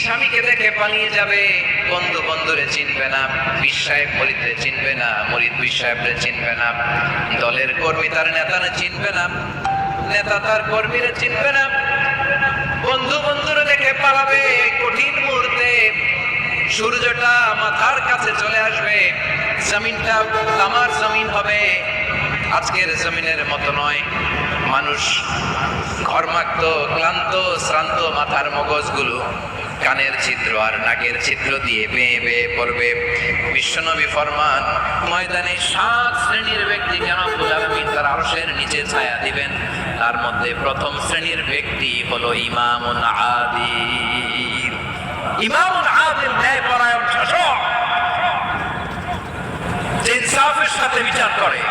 স্বামীকে দেখে পালিয়ে যাবে, বন্ধু বন্ধুরে চিনবে না, পীর সাহেব মুরিদরে চিনবে না, মুরিদ পীর সাহেবরে চিনবে না, দলের কর্মী তার নেতারে চিনবে না, নেতা তার কর্মীরে চিনবে না, বন্ধু বন্ধুরে দেখে পালাবে। কঠিন মুহূর্তে সূর্যটা মাথার কাছে চলে আসবে, জমিনটা তামার জমিন হবে। আজকের জমিনের মতো নয়, মানুষ ঘর্মাক্ত, ক্লান্ত, শ্রান্ত মাথার মগজগুলো কানের ছিদ্র আর নাকের ছিদ্র দিয়ে বেয়ে বেয়ে পড়বে। বিশ্বনবী ফরমান, ময়দানে 7 শ্রেণীর ব্যক্তি জনাবুল আলামিন তার আরশের নিচে ছায়া দিবেন। তার মধ্যে প্রথম শ্রেণীর ব্যক্তি হলো ইমামুন আদিল। ইমামুন আদিল, ন্যায়পরায়ণ শাসক, যে ইনসাফের সাথে বিচার করে।